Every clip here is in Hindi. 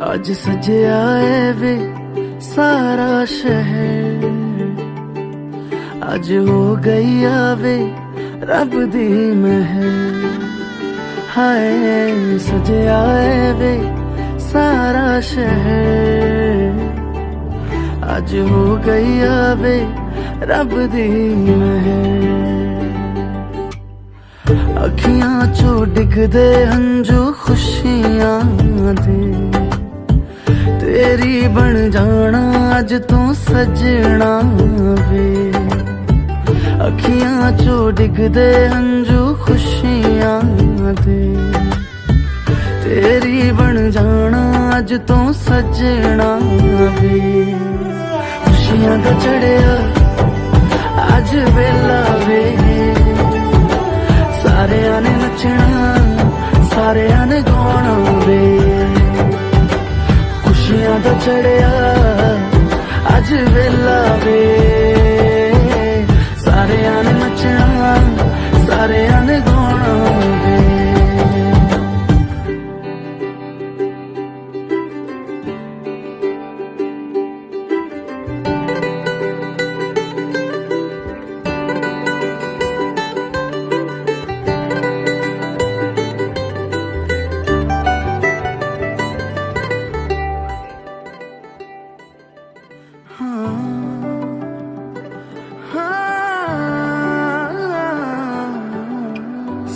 आज सजया है वे सारा शहर, आज हो गई आवे रब दी महर। हाय सजया है वे सारा शहर, आज हो गई आवे रब दी महर। अखियां चो डिगदे हंजू खुशियां दे, तेरी बन जाना अज तू सजना वे। अखियां चो डिगदे हंजू खुशियां दे, तेरी बन जाना अज तू सजना वे। खुशियां दा चढ़िया अज वेला वे, सारेयां ने नचना सारेयां ने गाना वे। खुशियां दा चढ़िया अज वेला वे, सारेयां ने नचना सारेयां ने गाना वे।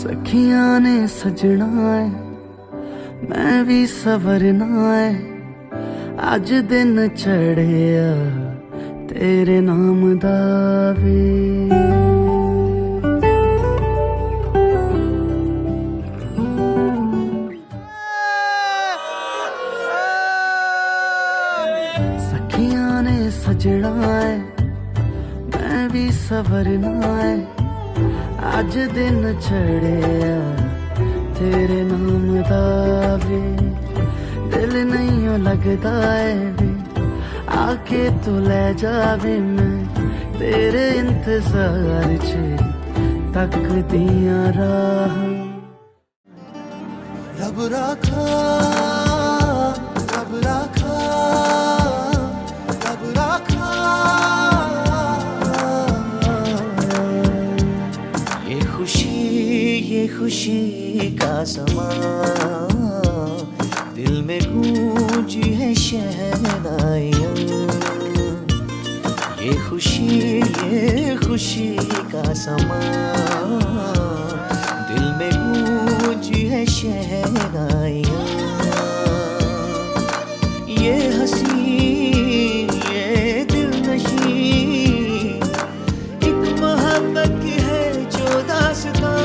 सखियां ने सजना है मैं भी सवरना है, अज दिन चढ़िया तेरे नाम दा वे। सखियां ने सजना है मैं भी सवरना है, अज दिन चढ़िया तेरे नाम दा वे। दिल नहीं लगदा है वे, आके तू ले जावे मैं तेरे इंतजार च तकदियां राह। रब राखा रब राखा रब राखा, ये खुशी का समा दिल में गूंजी है शहनाइयाँ। ये खुशी का समा दिल में गूंजी है शहनाइयाँ। ये हंसी ये दिलनशी एक मोहब्बत की है जो दास्तां।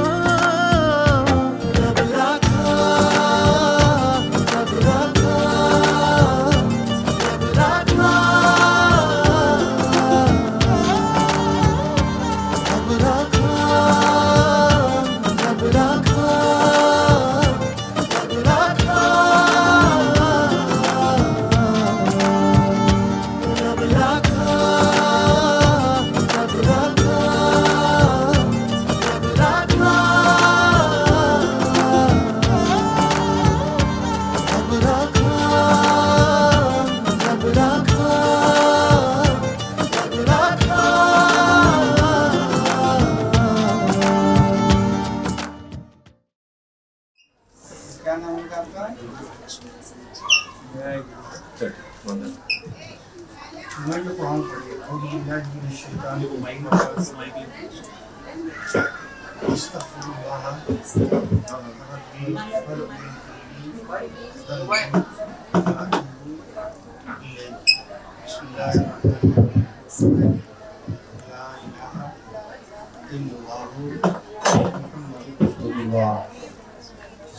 क्या नाम है आपका? मैं जो कुरान पढ़िए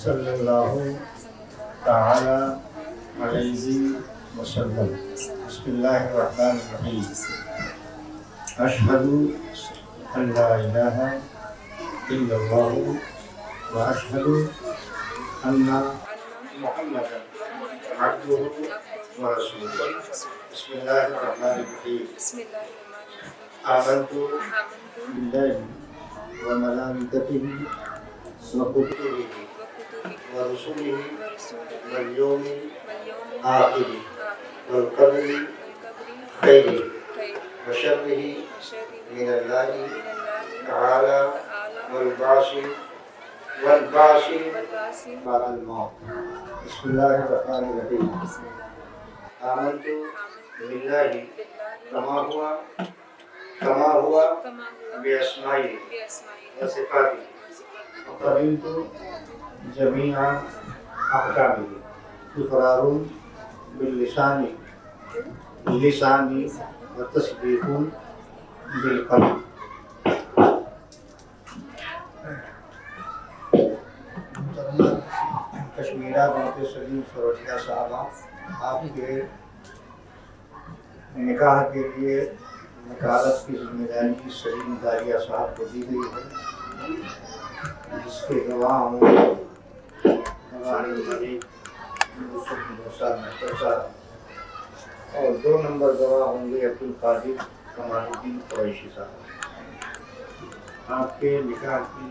सल्लल्लाहु ताला अलैहि वसल्लम। बिस्मिल्लाहिर्रहमानिर्रहीम। अशहदु अल्ला इलाहा इल्लल्लाह व अशहदु अन्ना मुहम्मदन अब्दुहु व रसूलुहु। बिस्मिल्लाहिर्रहमानिर्रहीम। आमन्तु बिल्लाहि व मलाइकतिहि व कुतुबिहि व रुसुलिहि वल यौमिल आखिरी वल-क़दरि खैरिही व शर्रिही मिनल्लाहि तआला वल-बासी बअदल मौत। बिस्मिल्लाहिर्रहमानिर्रहीम। आमन्तु बिल्लाहि कमा हुआ बिअस्माइही व सिफ़ातिही व क़बिलतु जमीअ अहकामिही इक़रारुन बिल्लिसानी व तस्दीक़ुन बिलक़ल्ब। कश्मीरा बिनते सलीम सरोजिया साहबा, आपके निकाह के लिए वकालत की जिम्मेदारी सलीम दारिया साहब को दी गई है, जिसके गवाह होंगे मलिक यूसुफ मूसा मेहतर साहब और 2 नंबर गवाह होंगे अब्दुल कादिर कमालुद्दीन कुरैशी साहब। आपके निकाह की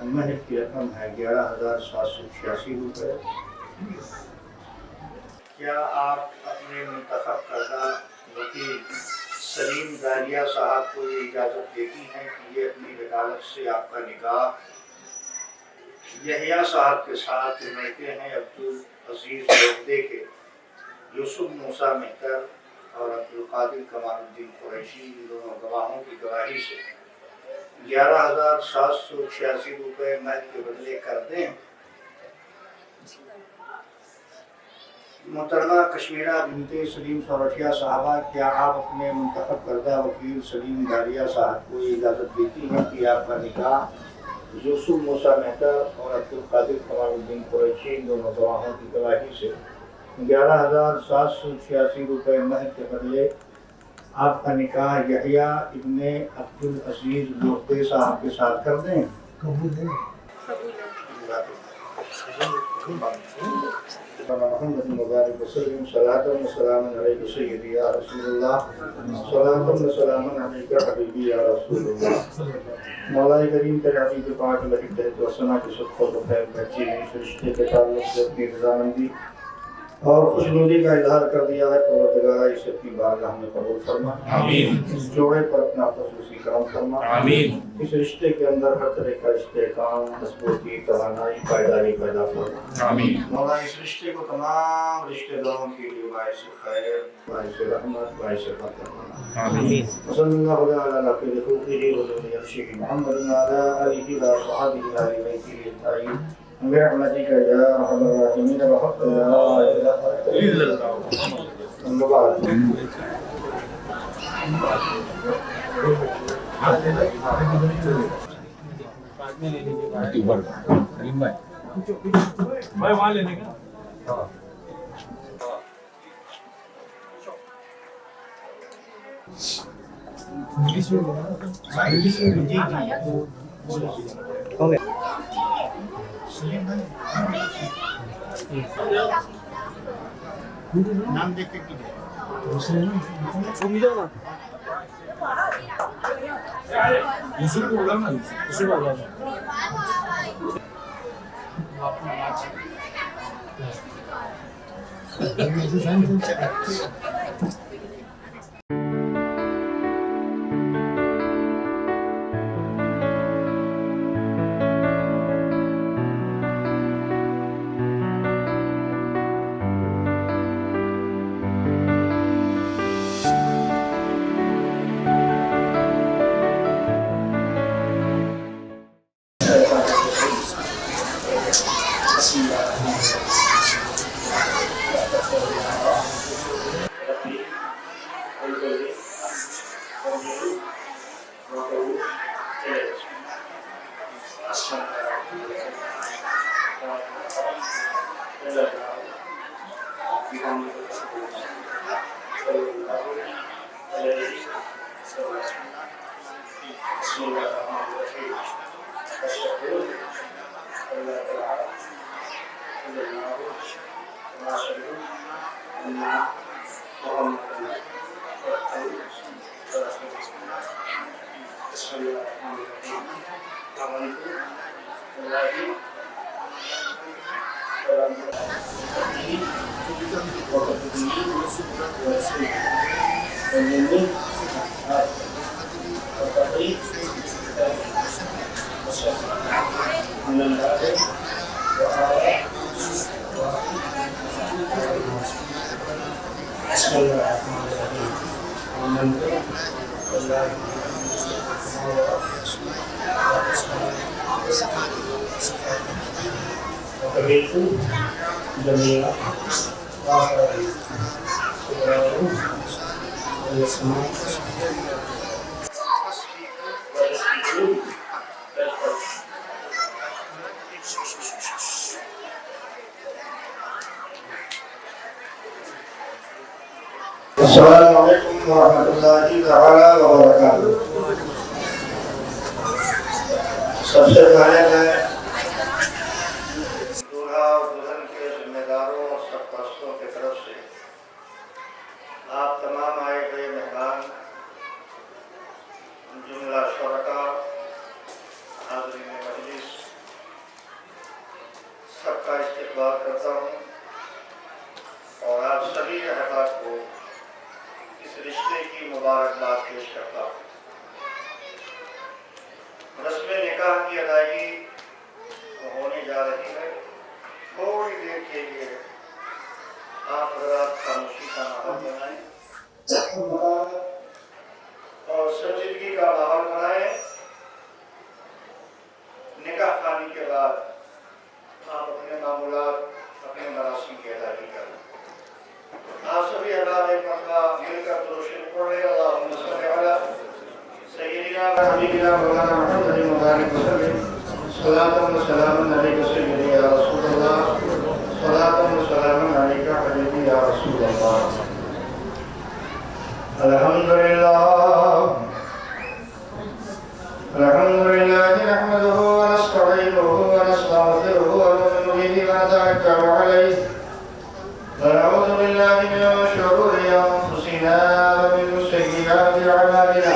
महर की रकम है 11,786 रुपये। क्या आप अपने मुंतखब करदा वकील सलीम दारिया साहब को ये इजाज़त देती हैं कि ये अपनी वकालत से आपका निकाह यहया साहब के साथ लड़के हैं अब्दुल अजीज लोगदे के यूसुफ मूसा मेहतर और अब्दुल कादिर कमालुद्दीन कुरैशी, इन दोनों गवाहों की गवाही से 11,786 रुपये महर के बदले कर दें। मोहतरमा कश्मीरा बिनते सलीम सोरठिया साहबा, क्या आप अपने मुंतखब करदा वकील सलीम दारिया साहब को इजाज़त देती हैं कि आपका निकाह यूसुफ मूसा मेहतर और अब्दुल कादिर कमालुद्दीन कुरैशी, इन दोनों गवाहों की गवाही से 11,786 रुपये महर के बदले आपका निकाह यहया इब्ने अब्दुल अजीज लोगदे साहब के साथ कर दें? कबूल है। मोहम्मद मुबारक वसल्लम सलातन व सलामन अलैका सय्यदी या रसूलुल्लाह सलातन व सलामन अलैका हबीबी या रसूलुल्लाह। मौला करीम के हबीब पाक लगी तहत व सना के सदक़े व खैर बच्ची ने इस रिश्ते के ताल्लुक से अपनी रज़ामंदी और खुशनुदी का इजहार कर दिया है। परवरदिगार इसे अपनी बारगाह में कबूल फरमा, आमीन। इस जोड़े पर अपना ख़ुसूसी करम फरमा, आमीन। इस रिश्ते के अंदर हर तरह का इस्तेकाम, मज़बूती, तवानाई, पायदारी पैदा फरमा, आमीन। मौला इस रिश्ते को तमाम रिश्तेदारों के लिए बाइस खैर, बाइस रहमत, बाइस बरकत बना, आमीन। सल्लल्लाहु अलैहि मुहम्मद व अला आलिहि व अस्हाबिहि व अहले बैतिहि अजमईन बिरहमतिक या अरहमर राहिमीन बहक़ ला इलाहा इल्लल्लाह मुबारक। भाई वहाँ लेने का इंग्लिश में जी हो गया। नाम देख के कीजिए। घूम जाओ ना, यूसुफ को बोला ना, यूसुफ आ जाओ। अस्सलामुअलैकुम वरहमतुल्लाहि तआला वबरकातुहू। सबसे पहले मैं दूल्हा और दुल्हन के जिम्मेदारों और सरपरस्तों की तरफ से आप तमाम आए गए मेहमान, जुमला शुरका, हाज़रीन मजलिस, सबका इस्तकबाल करता हूँ और आप सभी अहबाब को इस रिश्ते की मुबारकबाद पेश करता हूँ। रस्म निकाह की अदायगी होने जा रही है। थोड़ी देर के लिए आप हज़रात खामोशी का माहौल बनाएं और संजीदगी का माहौल बनाएं। निकाह खानी के बाद आप अपने मामूलात, अपने मरासिम की अदायगी करें। आप सभी अहबाब एक मरतबा मिलकर दुरूद शरीफ पढ़ें। अल्लाहुम्मा सल्लि अला सय्यिदिना व हबीबिना मौलाना मुहम्मदिन मुबारक वसल्लम। सलातun व सलामुन अलैका सय्यदी या रसूलल्लाह। सलातun व सलामुन अलैका हबीबी या रसूलल्लाह। अल्हम्दुलिल्लाह नहमदुहु व नस्तईनुहु व नस्तगफिरुहु व नु'मिनु बिही व नतवक्कलु अलैहि व नऊज़ु बिल्लाहि मिन शुरूरि अंफुसिना व मिन सय्यिआति अअमालिना।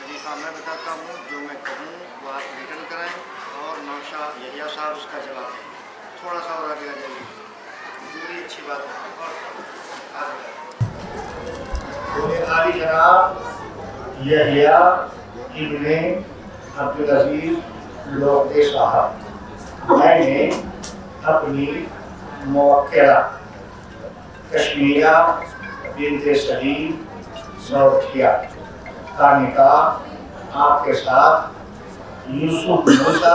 तरीका मैं बताता हूँ, जो मैं कहूँ वो आप रिटर्न कराएं और नौशा यहिया साहब उसका जवाब दें। थोड़ा सा और आगे आ जाइए, दूरी अच्छी बात है। आली जनाब यहिया इब्ने अब्दुल अजीज लोकदे साहब, मैंने अपनी मुवक्किला कश्मीरा बिन्ते सलीम सौरखिया का निकाह आपके साथ यूसुफ मूसा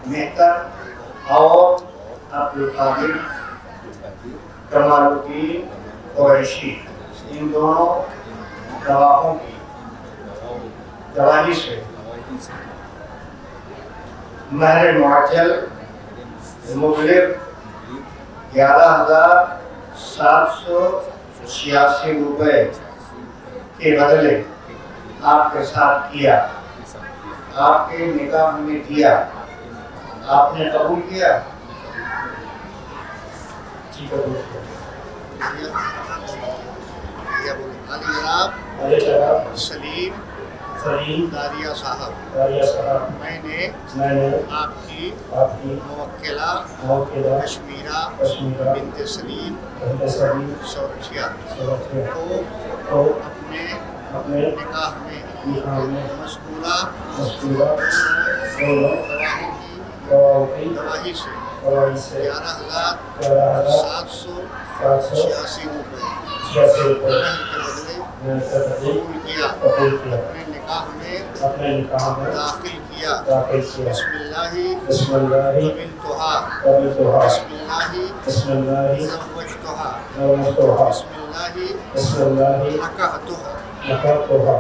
मेहतर और अब्दुल कादिर कमालुद्दीन कुरैशी, इन दोनों गवाहों की गवाही से महर मुअज्जल मुबलिग 11,786 रुपये के बदले आपके साथ किया। आपके निकाह में दिया, आपने कबूल किया? भैया बोलो अली जनाब अरे जनाब सलीम सलीम दारिया साहब, दारिया साहब, मैंने मैंने आपकी आपकी मुवक्किला मौकेदा कश्मीरा कश्मीरा बिन्त सलीम बंदे सभी सौरठिया सुरक्षित को को अपने अपने निकाह में निकाह में मज़कूरा मस्कूरा दोनों गवाहों की गवाही गवाही से गवाही से 11,786 रुपये 786 रुपये के बदले कबूल किया अपने निकाह में दाखिल किया बिस्मिल्लाहि बिस्मिल्लाहि क़बिलतुहा क़बिलतुहा बिस्मिल्लाहि बिस्मिल्लाहि ज़व्वजतुहा ज़व्वजतुहा बिस्मिल्लाहि बिस्मिल्लाहि नकाहतुहा नकाहतुहा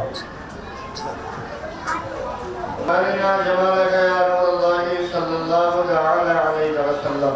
मालना जमालक या रसूलल्लाह सल्लल्लाहु तआला अलैहि वसल्लम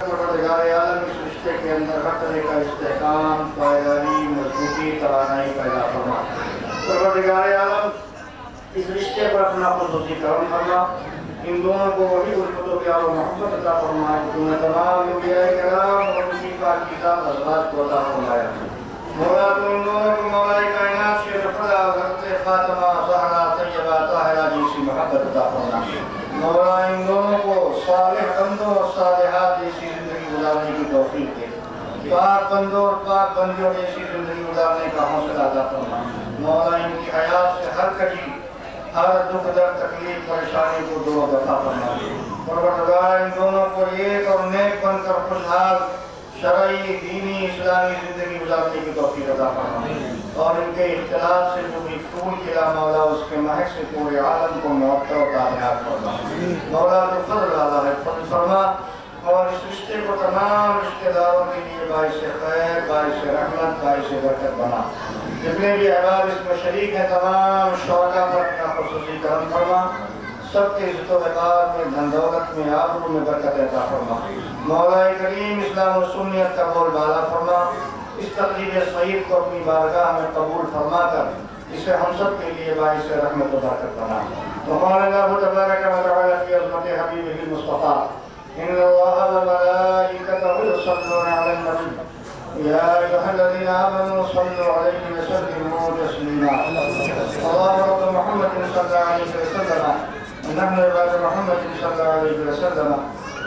परवरदिगार आलम इस रिश्ते के अंदर हर तरह का इस्तेहकाम, पायदारी, मजबूती, तवानाई पैदा फरमा। परवरदिगार आलम इस रिश्ते पर अपना खुसूसी करम फरमा। इन दोनों को वही उल्फतों प्यार और मोहब्बत अता फरमा। तूने तमाम अंबिया किराम और उनकी पाकीज़ा अज़वाज को अता फरमाया। मौला तू इन दोनों को मौला कायनात से रफ़ा हज़रत फ़ातिमा ज़हरा तैयबा ताहिरा जैसी मोहब्बत अता फरमा। मौला इन दोनों को सालिह बंदों और सालिहात जैसी जिंदगी गुजारने की तौफीक दे। पाक बंदों और पाक बंदियों जैसी जिंदगी गुजारने का हौसला अता फरमा। मौला इनकी हयात से हर कभी हर दुख दर्द तकलीफ परेशानी को दूर अता फरमा। परवरदिगार इन दोनों को एक और नेक बनकर खुशहाल शरई दीनी इस्लामी जिंदगी गुजारने की तौफीक अता फरमा। और इनके इख्तिलाफ से जो भी फूल खिला मौला उसके महक से पूरे आलम को मुअत्तर और कामयाब फरमा। मौला तो फज़ल वाला है, फज़ल फरमा। और इस रिश्ते को तमाम रिश्तेदारों के लिए बाइस खैर, बाइस रहमत, बाइस बरकत बना। जितने भी अहबाब इसमें शरीक हैं तमाम शौका पर अपना खुसूसी करम फरमा। सबके इज़्ज़त व वक़ार में, धन दौलत में, आबरू में बरकत अता फरमा। मौला करीम इस्लाम और सुन्नियत का बोलबाला फरमा। इस तकरीब सईद को अपनी बारगाह में कबूल फरमा कर इसे हम सब के लिए बाइस रहमत व बरकत बना। अल्लाह तबारक व तआला की अज़मत हबीबिल मुस्तफ़ा इन्नल्लाह व मलाइकतहु युसल्लूना अलन नबी या अय्युहल्लज़ीना आमनू सल्लू अलैहि व सल्लिमू तस्लीमा। अल्लाहुम्मा रब्ब मुहम्मदिन सल्लल्लाहु अलैहि व सल्लम व नहनु इबाद मुहम्मदिन सल्लल्लाहु अलैहि व सल्लम।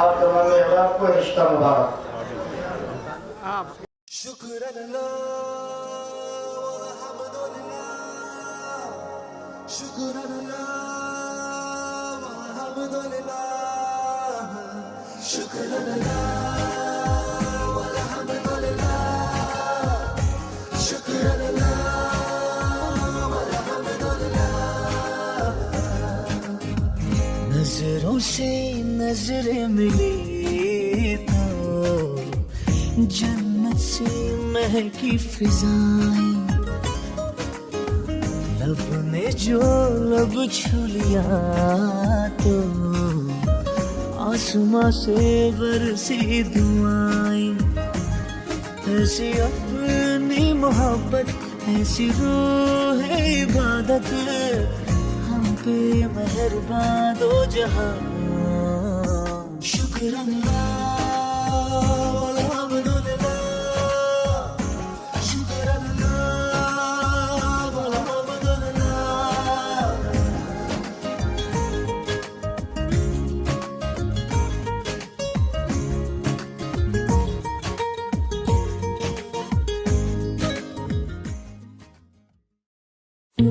आप तमाम अहबाब को रिश्ता मुबारक। शुक्रान अल्लाह हम्दुलिल्लाह शुक्रान अल्लाह हम्दुलिल्लाह शुक्रान अल्लाह वल्हम्दुलिल्लाह शुक्रान अल्लाह वल्हम्दुलिल्लाह। नजरों से नजरें मिली तो जन्नत से महकी फिजाएं, लब ने जो लब छू लिया तो आसमां से बरसी दुआएं। ऐसी अपनी मोहब्बत ऐसी रूह इबादत हम पे मेहरबान दो जहां। शुक्रान अल्लाह वल्हम्दुलिल्लाह शुक्रान तेरी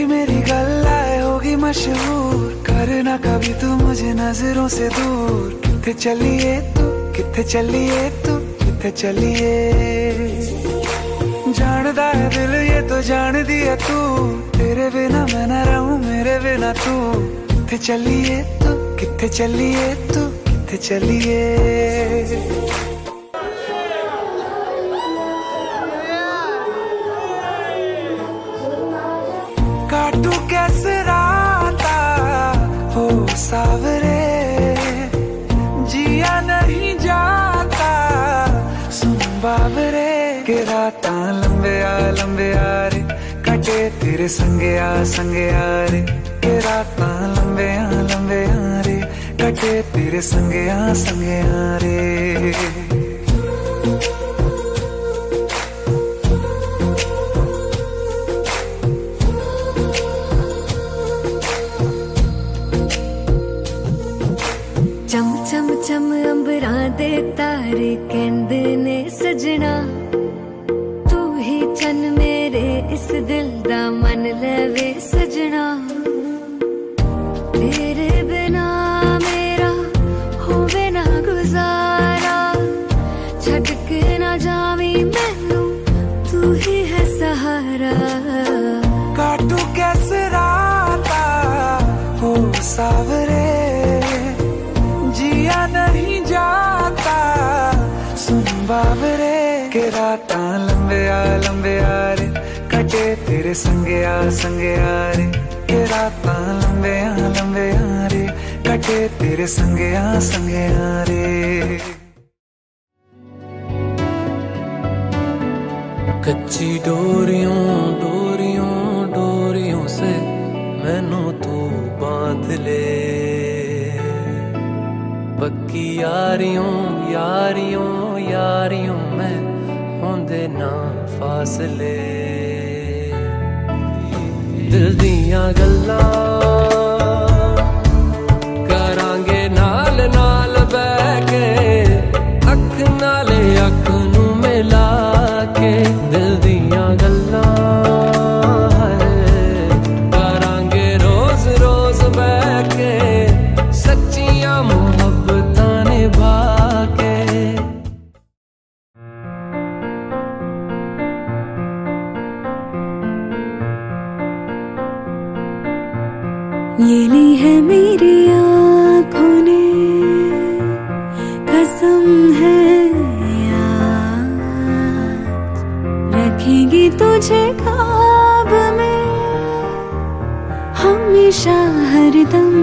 मेरी गल्लाए होगी मशहूर, करना कभी तू मुझे नजरों से दूर। किथे चलिए तू, किथे चलिए तू, किथे चलिए। जानदा है दिल ये तो जान दिया तू, तेरे बिना मैं न रहूं मेरे बिना तू। किथे चलिए तू, किथे चलिए तू, किथे चलिए। काटू कैसे राता हो सावरे, जिया नहीं जाता सुन बाबरे। के राता लंबे आ रे, कटे तेरे संगे आ रे। के राता लंबे आ रे, कटे तेरे संगे आ रे। चम चम चम अंबरा दे तारे कहंदे ने सजना, तू ही चन मेरे इस दिल दा मन लवे सजना। तेरे बिना मेरा होवे ना गुजारा, छड़ के ना जावी मैनू तू ही है सहारा। काटू कैसे राता हो सावरे, जिया नहीं जाता सुन बाबरे। के राता लंबे आ रे, कटे तेरे संगे आ रे। के राता लंबे आ रे, कटे तेरे संगे आ रे। कच्ची डोरियों डोरियों डोरियों से मैनू तू बांध ले, पक्की यारियों यारियों यारियों में होंदे ना फासले। दिल दियां गल्लां करांगे नाल नाल बैठ के, अख नाले अख नू मिला के। दिल दियां गल्लां करांगे रोज रोज बैठ के, सच्चियां मोहब्बतां निभा के। ये ली है मेरी आँखों ने कसम है यार, रखेगी तुझे ख्वाब में हमेशा हर दम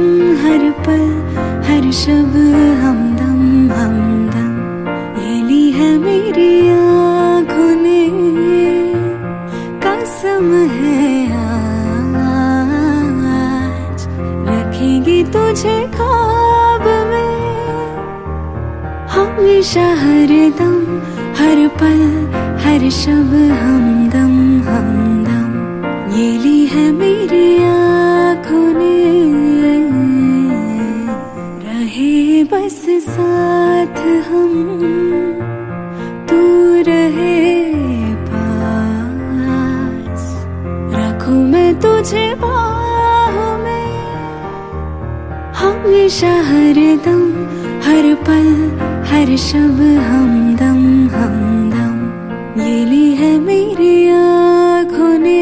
हर पल हर शब हमदम हमदम। ये ली है मेरी आँखों ने कसम है आज, रखेगी तुझे ख्वाब में हमेशा हर दम हर पल हर शब हमदम हमदम। ये ली है मेरी आँखों ने, रहे बस साथ हम, तू रहे पास। रखूं मैं तुझे बाहों में हमेशा हर दम हर पल हर शब हमदम हमदम। ये ली है मेरी आँखों ने।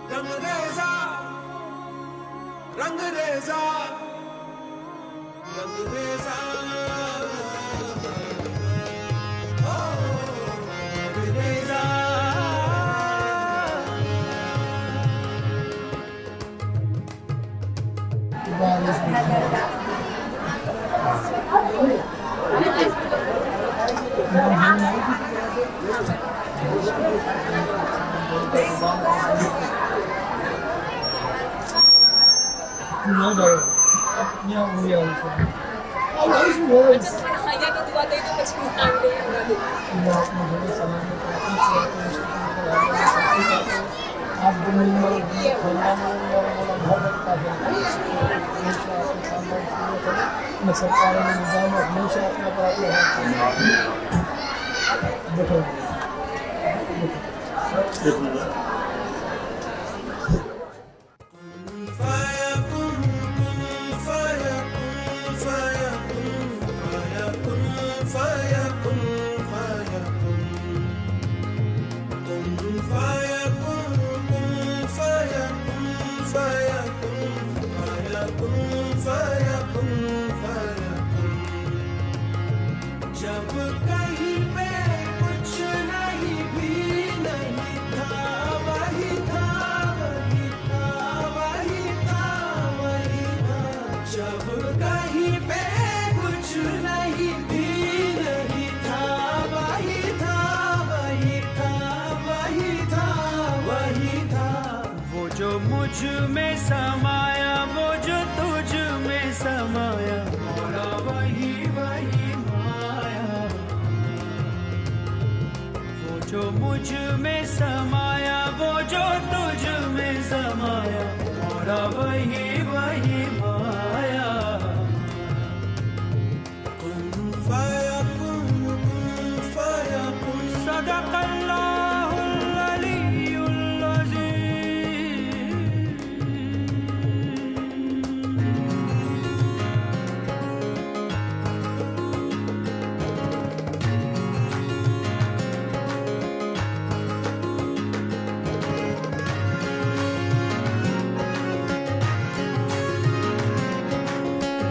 रंगरेजा रंगरेजा रंगरेजा ओ Rangreza No, no. Niya umuwi ako siya. Ayos mo. Kaya natuwa tayo ito kasi sinabi na yun. Lahat mo dito sa mga kapatid, sa gusto ko na sa sita ko. Abdo mo yung mga wala mo habang tabi. Nasapara ng dama, mo siya at napapala. Betul. जब कहीं पे कुछ नहीं भी नहीं था वही था वही था वही था वही था जब कहीं पे कुछ नहीं भी नहीं था वही था वही था वही था वही था वो जो मुझ में समाया वो जो तुझ में समाया मोरा वही वही माया वो जो मुझ में समाया वो जो तुझ में समाया मोरा वही वही माया कुन फयकुन सदक़ल्लाहुल अलीयुल अज़ीम।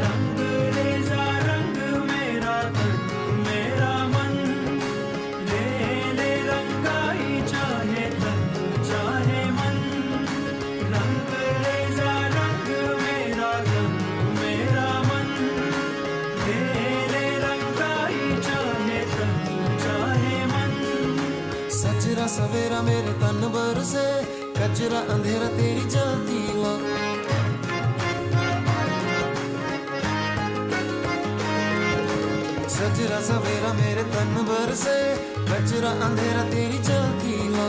रंग रेज़ा रंग मेरा तन मेरा मन ले ले रंगाई चाहे तन चाहे मन रंग रेज़ा रंग मेरा तन मेरा मन ले ले रंगाई चाहे तन चाहे मन सजरा सवेरा मेरे तन भर से कचरा अंधेरा तेरी जलती ला सजरा सवेरा मेरे तन भर से कचरा अंधेरा तेरी जलती ला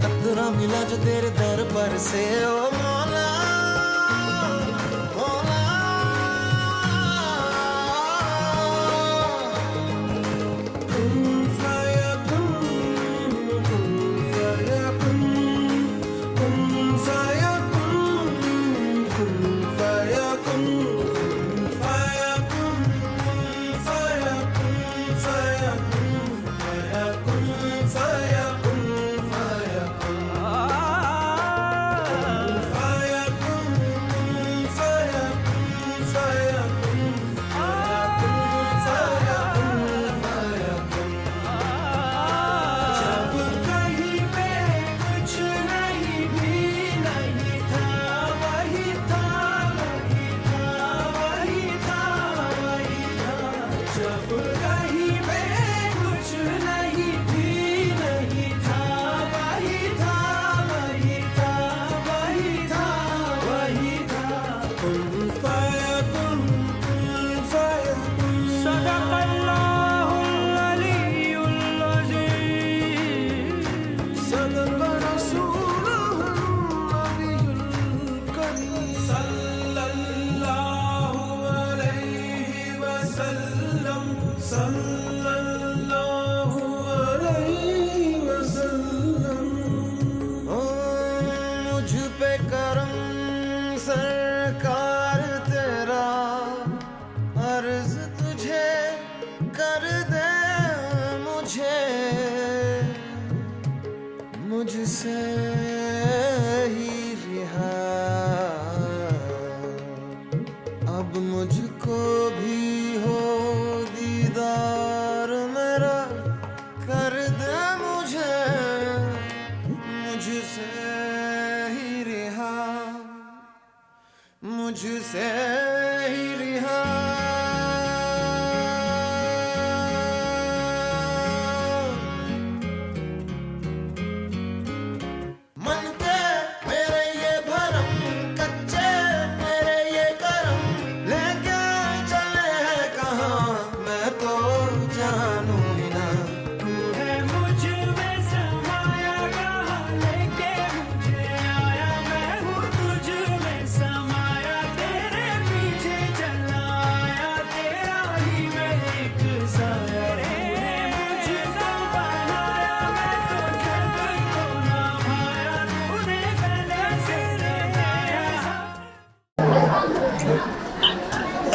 कतरा मिला जो तेरे दर पर से ओ मौला मौला कुन फयकुन कुन फयकुन कुन फयकुन कुन फयकुन फयकुन फयकुन फयकुन फयकुन फयकुन फयकुन जब कहीं पे कुछ नहीं भी नहीं था वही था वही था वही था वही था जब कहीं पे कुछ नहीं भी नहीं था वही था वही था वही था वही था कुन फयकुन सदक़ल्लाहुल अलीयुल अज़ीम सदक़ रसूलुहुन नबियुल करीम सल्लल्लाहु अलैहि वसल्लम सल्लल्लाहु अलैहि वसल्लम। ओ मुझ पे करम सरकार तेरा अर्ज तुझे कर दे मुझे मुझसे ही रिहा अब मुझको भी हो दीदार मेरा कर दे मुझे मुझसे ही रिहा मुझसे ही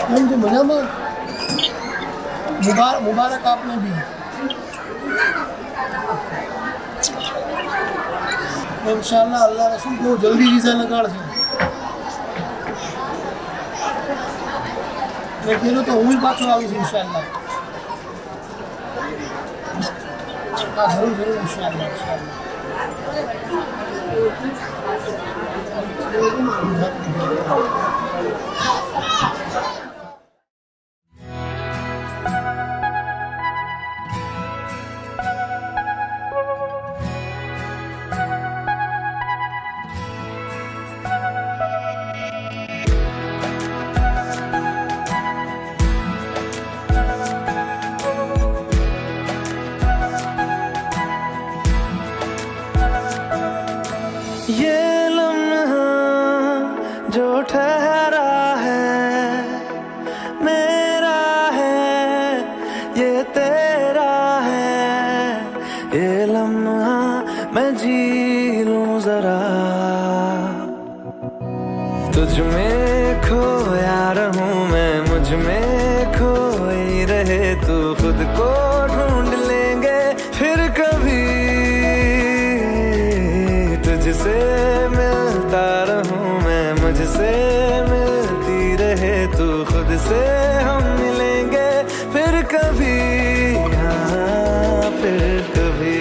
કેમ છે મજામાં? મુબારક આપને भी। इंशाल्लाह अल्लाह रसूल को जल्दी वीज़ा लगाड़શે। मैं कहो तो હું પાછો આવીશ इंशाल्लाह। हाँ जरूर इंशाल्लाह। ये लम्हा जो ठहरा है मेरा है, ये तेरा है। ये लम्हा मैं जी लूं जरा, तुझ में खोया रहूं मैं, मुझ में खोई रहे तू। खुद को ढूंढ लेंगे फिर कभी, तुझसे मिलता रहूं मैं, मुझसे मिलती रहे तू। खुद से हम मिलेंगे फिर कभी, हाँ फिर कभी।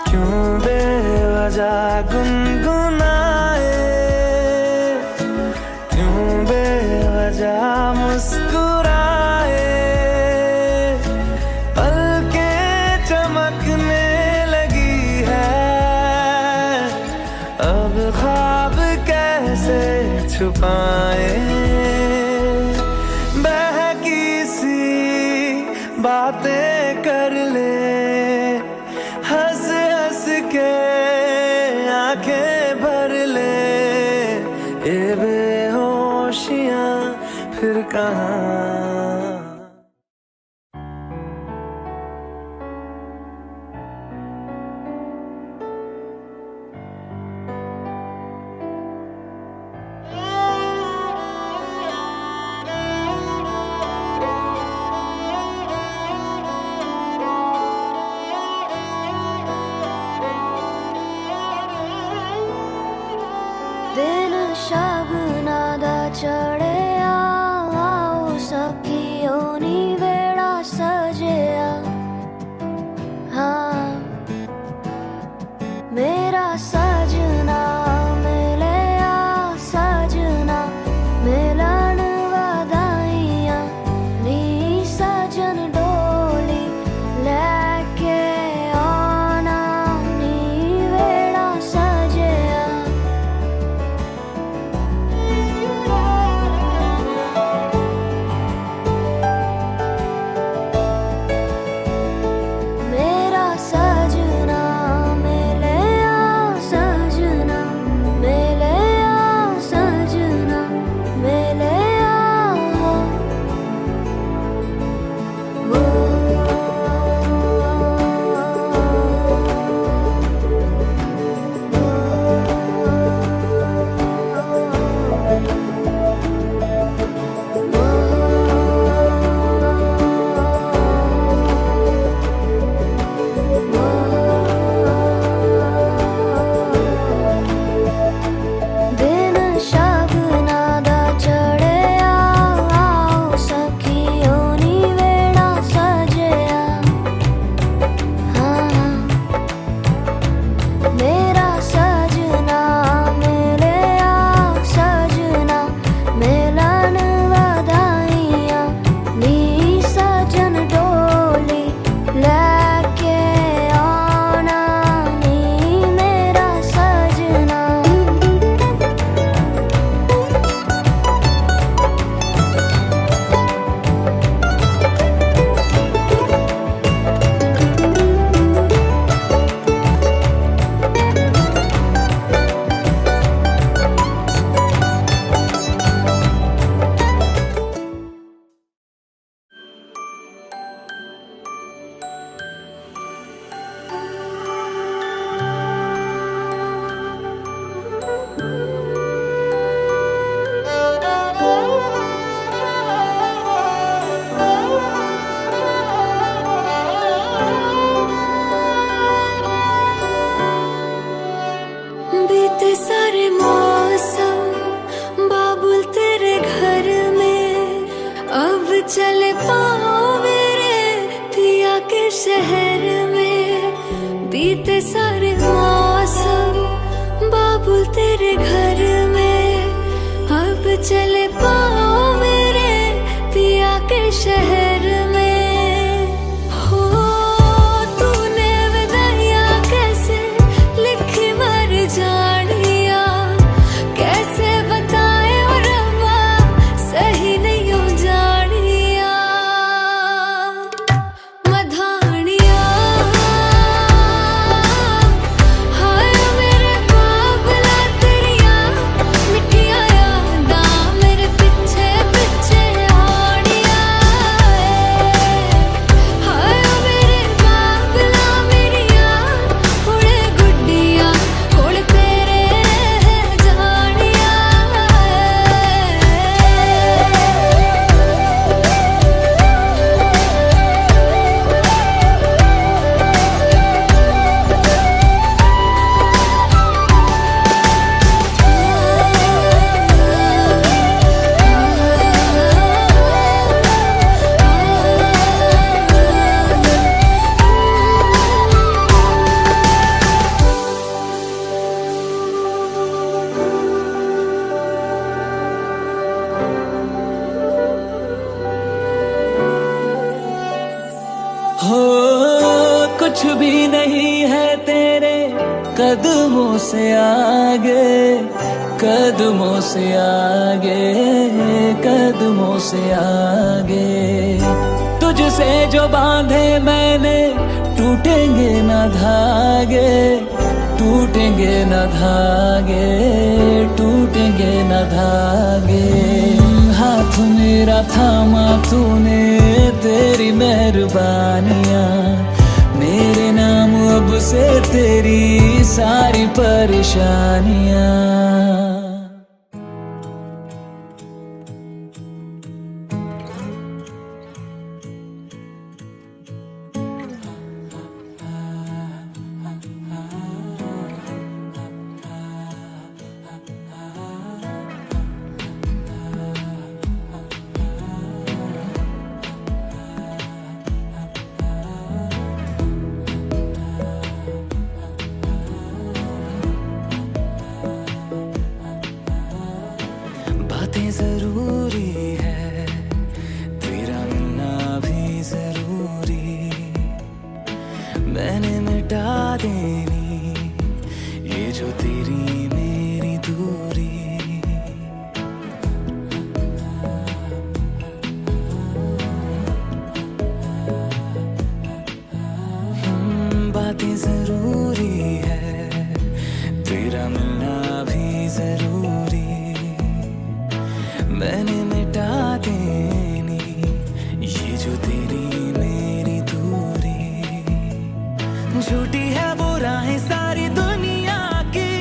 क्यों बेवजह गुनगुनाए, क्यों बेवजह मुस्कुराए। पलकें चमकने लगी है, अब ख्वाब कैसे छुपाए। बहकी सी बातें कर ले, हंस हंस के आंखें भर ले। ये बेहोशियां फिर कहाँ। दिन शगुना दा चढ़िया आओ सखियो चले पाओ मेरे पिया के शहर में, बीते सारे मौसम बाबुल तेरे घर में। अब चले पाओ मेरे पिया के शहर में। हो तूने विदाइयां कैसे लिखी मर जानिया, कैसे बताए और रब्बा सही नहीं हो जानिया। मधानिया हाय मेरे बाबला तेरिया मिठिया यादा मेरे पीछे पीछे आनिया। हाय मेरे बाबला मेरिया हुणे गुड्डिया कोल तेरे रह जानिया। हो कुछ भी नहीं है तेरे कदमों से आगे, कदमों से आगे, कदमों से आगे। तुझसे जो बांधे मैंने टूटेंगे न धागे, टूटेंगे न धागे, टूटेंगे न धागे। हाथ मेरा थामा तूने तेरी मेहरबानियां, मेरे नाम अब से तेरी सारी परेशानियां। बातें जरूरी है, तेरा मिलना भी जरूरी। मैंने मिटा देनी ये जो तेरी मेरी दूरी। बातें जरूरी है, तेरा मिलना भी जरूरी। मैंने मिटा देनी ये जो तेरी मेरी दूरी। झूठी है वो राहें सारी दुनिया की,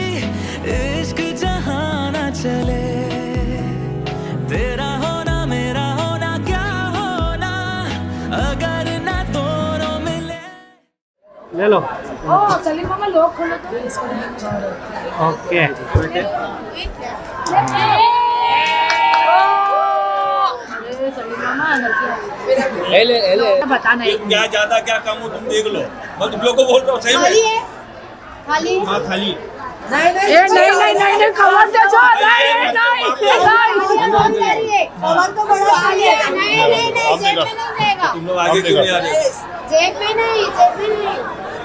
इश्क जहां ना चले। तेरा होना मेरा होना क्या होना, अगर ना दोनों मिले। ले लो। ओ सलीम मामा लोग खोलो तो। ओके बताना है क्या ज्यादा क्या कम हो तुम देख लो। मैं तुम लोग को बोल रहा हूँ सही में। खाली हाँ खाली। नहीं कवर से जो नहीं कवर तो बड़ा खाली है। नहीं जेब में नहीं देगा। तुम लोग आगे क्यों नहीं आ रहे? जेब में नहीं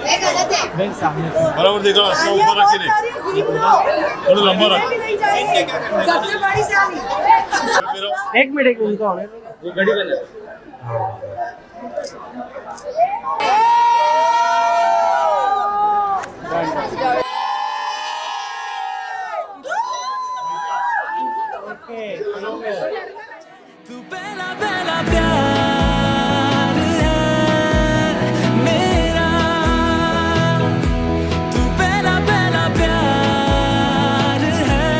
ये गलत है। बराबर देखो असला ऊपर रख के नहीं, थोड़ा लंबा रख। सबसे बड़ी साली। एक मिनट उनका होने वो गाड़ी बना। तू पहला पहला प्यार है मेरा, तू पहला पहला प्यार है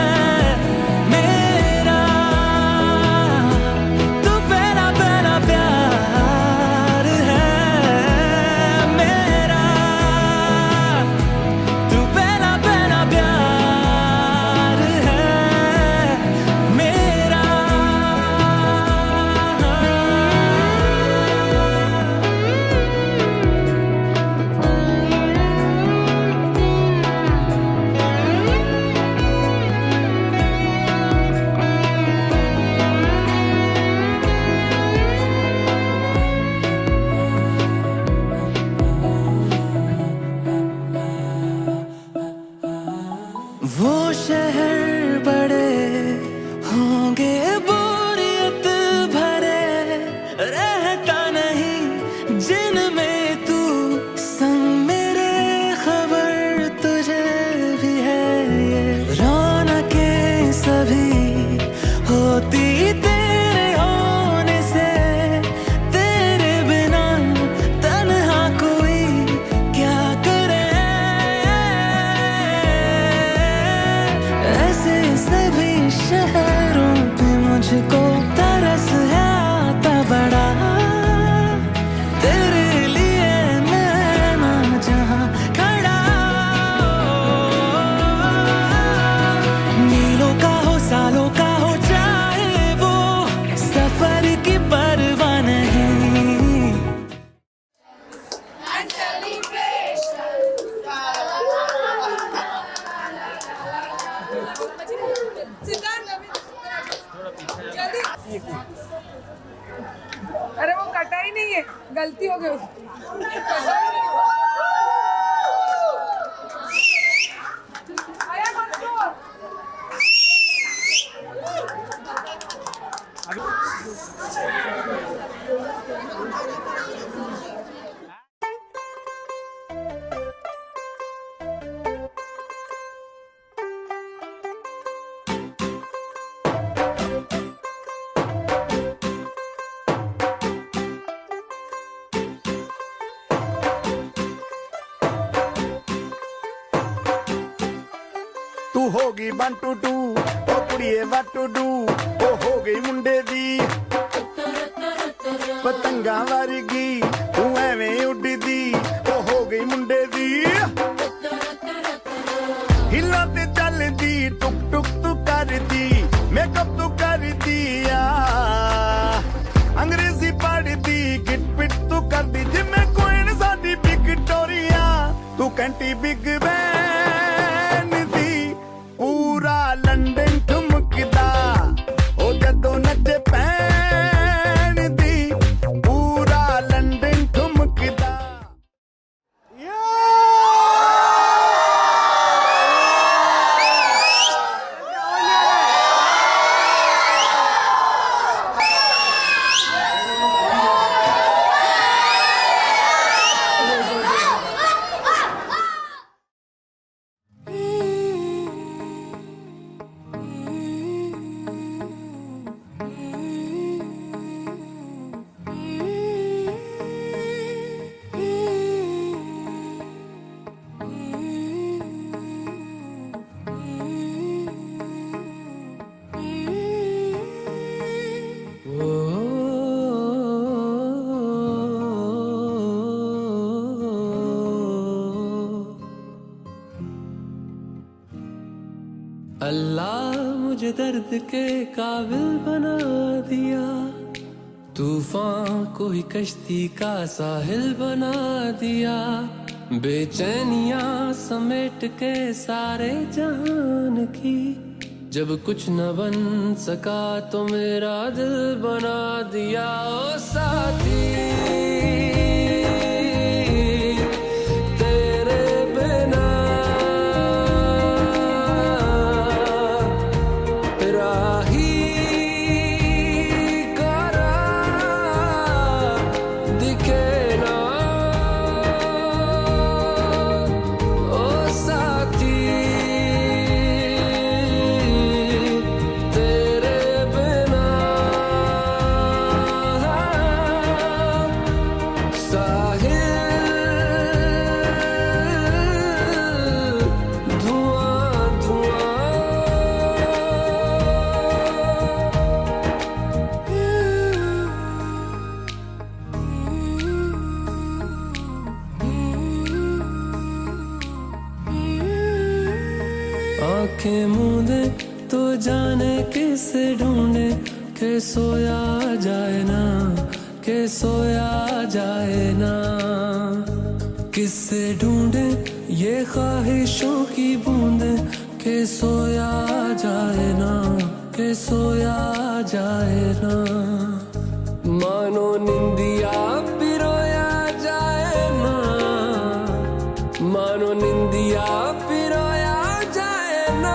मेरा, तू पहला पहला प्यार है अरे वो कटा ही नहीं है, गलती हो गई उसकी। आया मंसूर। तू होगी 1 2 2 ओ कुड़िए what to do ओ हो गई मुंडे दी पतंगा वर्गी तू एवें उड़दी ओ हो गई मुंडे दी हिला ते चलदी टुक टुक तू करदी मेकअप तू करदी अंग्रेजी पढ़दी गिट पिट तू करदी जिम्मे कोई साडी विक्टोरिया तू कैंटी बिग बैन दी पूरा लंदन ठुमकदा ओ जदों नचे पैन दी पूरा लंदन ठुमकदा अल्लाह मुझे दर्द के काबिल बना दिया, तूफान को ही कश्ती का साहिल बना दिया, बेचैनियां समेट के सारे जहान की, जब कुछ न बन सका तो मेरा दिल बना दिया। ओ साथी आंखें मूंदे तो जाने किसे ढूंढे, के सोया जाए ना, के सोया जाए ना, किससे ढूंढे ये ख्वाहिशों की बूंदे, के सोया जाए ना, के सोया जाए ना, मानो निंदिया पिरोया जाए ना, मानो निंदिया पिरोया जाए ना।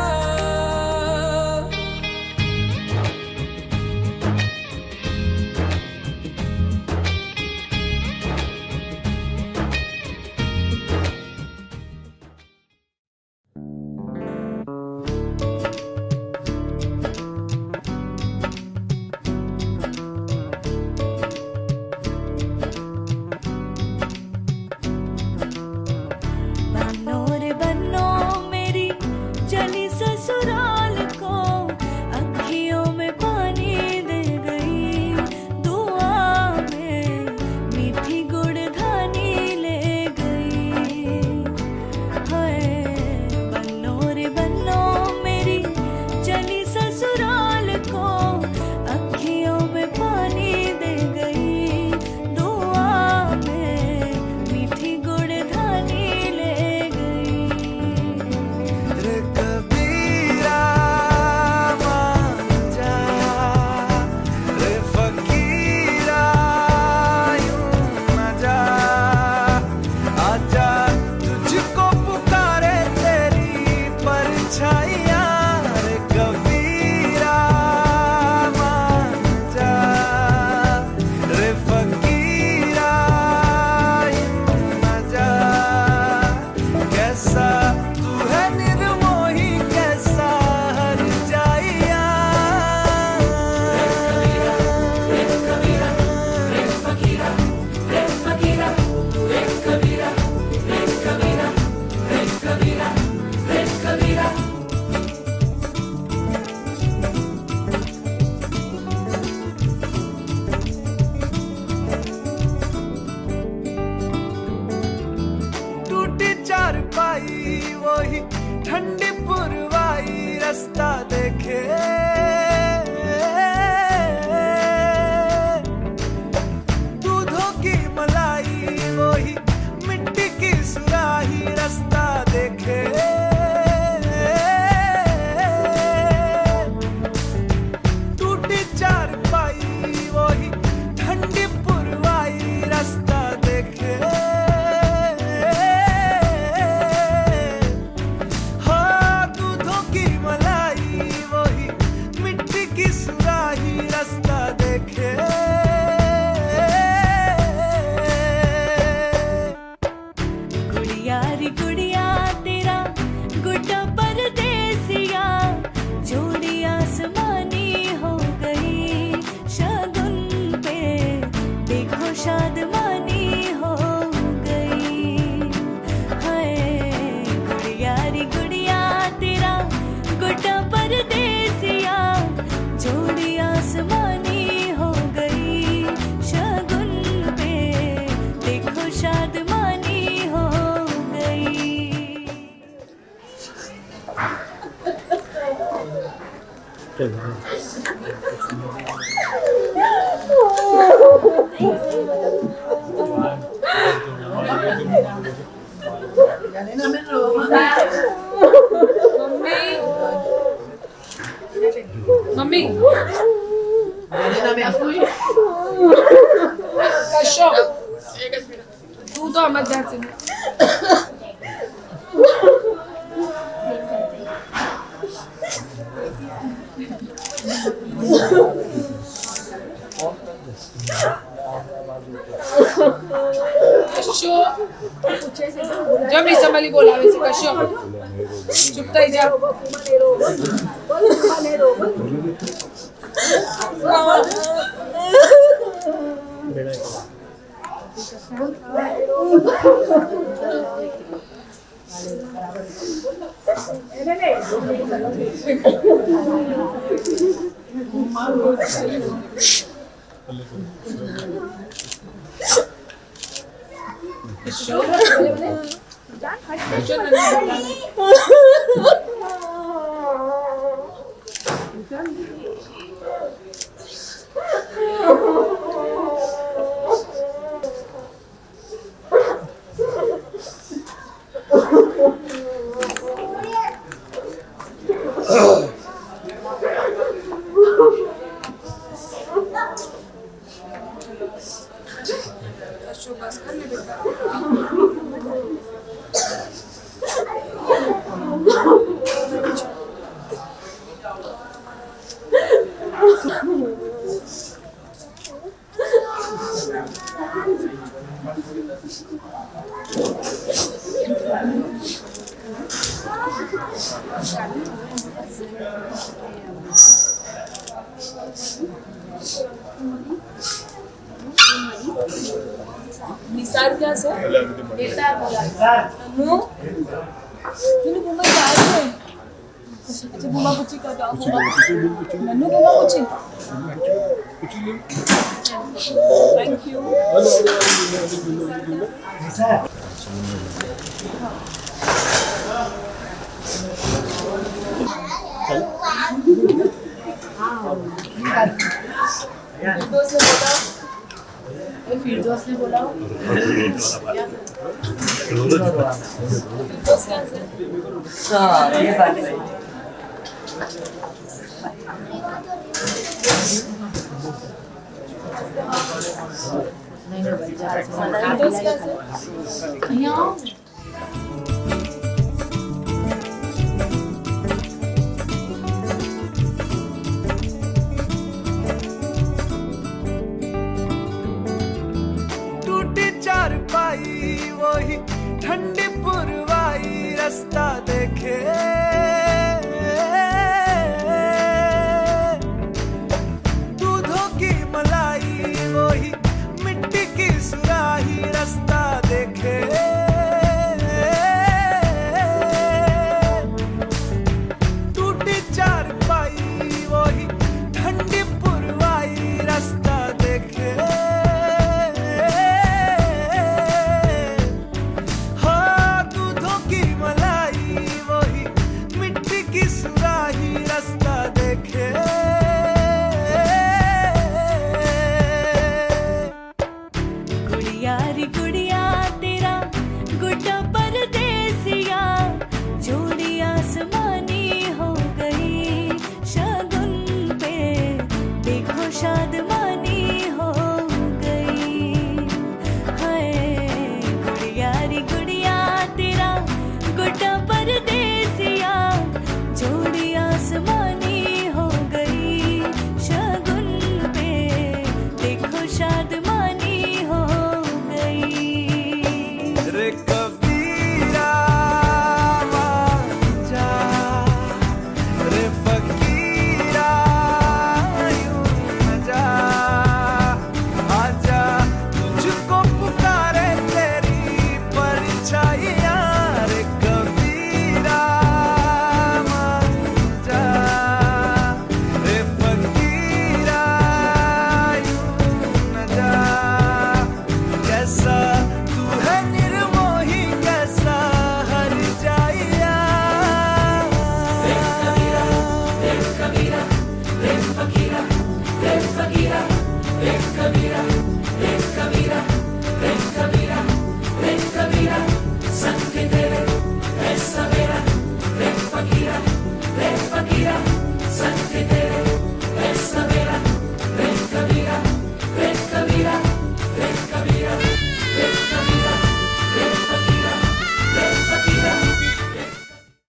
मम्मी कश्यप तू तो अहमद जाते जब नहीं संभाली बोला वैसे कश्यप चुपता ही जा बस कर ले बेटा निसार क्या से निसार बोला नो तूने घुमा जा रहे अच्छा घुमा कुछ का जाओ नन्नू घुमा कुछ थैंक यू फिरदौस ने बोला फिरदौस कैसे हाँ ये बात है नहीं फिरदौस कैसे यहाँ